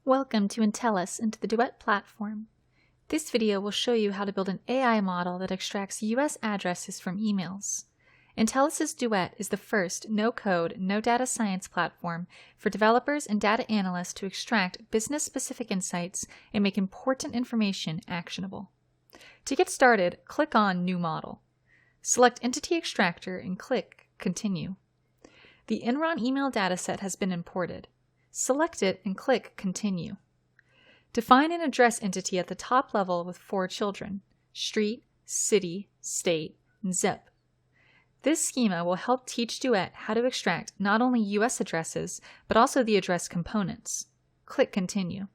Welcome to Intelus into the Duet platform. This video will show you how to build an AI model that extracts US addresses from emails. Intelus Duet is the first no-code, no-data science platform for developers and data analysts to extract business-specific insights and make important information actionable. To get started, click on New Model. Select Entity Extractor and click Continue. The Enron email dataset has been imported. Select it and click Continue. Define an address entity at the top level with 4 children: street, city, state, and zip. This schema will help teach Duet how to extract not only US addresses, but also the address components. Click Continue.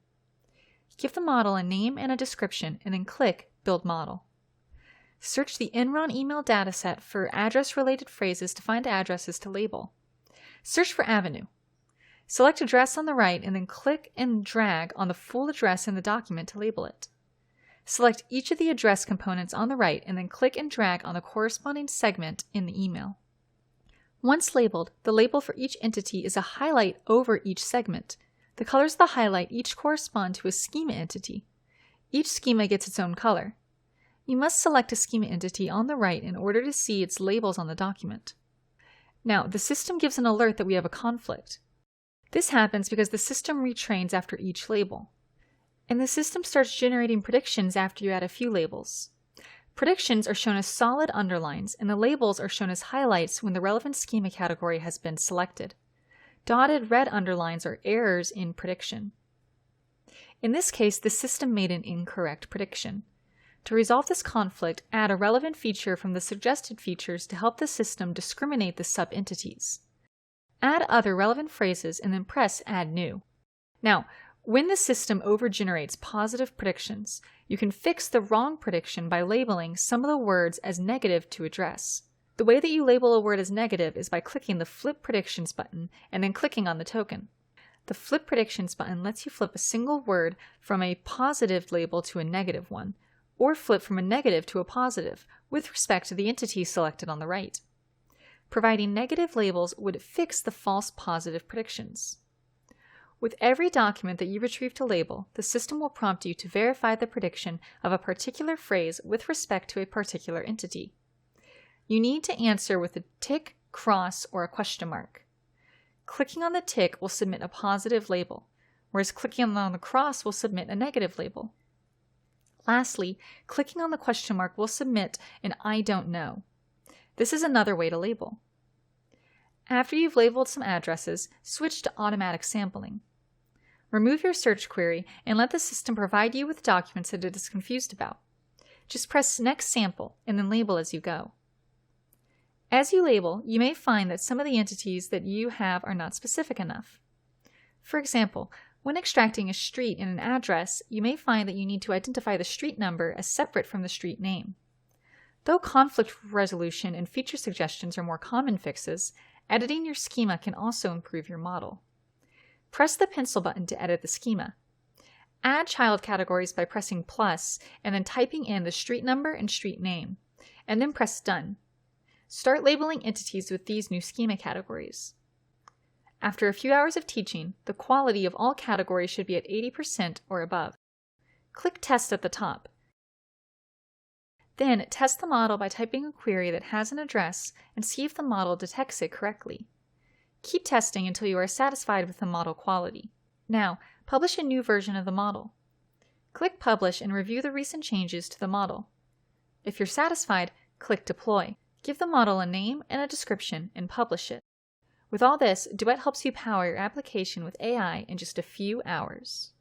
Give the model a name and a description, and then click Build Model. Search the Enron email dataset for address-related phrases to find addresses to label. Search for Avenue. Select Address on the right and then click and drag on the full address in the document to label it. Select each of the address components on the right and then click and drag on the corresponding segment in the email. Once labeled, the label for each entity is a highlight over each segment. The colors of the highlight each correspond to a schema entity. Each schema gets its own color. You must select a schema entity on the right in order to see its labels on the document. Now, the system gives an alert that we have a conflict. This happens because the system retrains after each label. And the system starts generating predictions after you add a few labels. Predictions are shown as solid underlines, and the labels are shown as highlights when the relevant schema category has been selected. Dotted red underlines are errors in prediction. In this case, the system made an incorrect prediction. To resolve this conflict, add a relevant feature from the suggested features to help the system discriminate the sub-entities. Add other relevant phrases and then press Add New. Now, when the system overgenerates positive predictions, you can fix the wrong prediction by labeling some of the words as negative to address. The way that you label a word as negative is by clicking the Flip Predictions button and then clicking on the token. The Flip Predictions button lets you flip a single word from a positive label to a negative one, or flip from a negative to a positive with respect to the entity selected on the right. Providing negative labels would fix the false positive predictions. With every document that you retrieve to label, the system will prompt you to verify the prediction of a particular phrase with respect to a particular entity. You need to answer with a tick, cross, or a question mark. Clicking on the tick will submit a positive label, whereas clicking on the cross will submit a negative label. Lastly, clicking on the question mark will submit an I don't know. This is another way to label. After you've labeled some addresses, switch to automatic sampling. Remove your search query and let the system provide you with documents that it is confused about. Just press Next Sample and then label as you go. As you label, you may find that some of the entities that you have are not specific enough. For example, when extracting a street in an address, you may find that you need to identify the street number as separate from the street name. Though conflict resolution and feature suggestions are more common fixes, editing your schema can also improve your model. Press the pencil button to edit the schema. Add child categories by pressing plus and then typing in the street number and street name, and then press Done. Start labeling entities with these new schema categories. After a few hours of teaching, the quality of all categories should be at 80% or above. Click Test at the top. Then test the model by typing a query that has an address and see if the model detects it correctly. Keep testing until you are satisfied with the model quality. Now, publish a new version of the model. Click Publish and review the recent changes to the model. If you're satisfied, click Deploy. Give the model a name and a description and publish it. With all this, Duet helps you power your application with AI in just a few hours.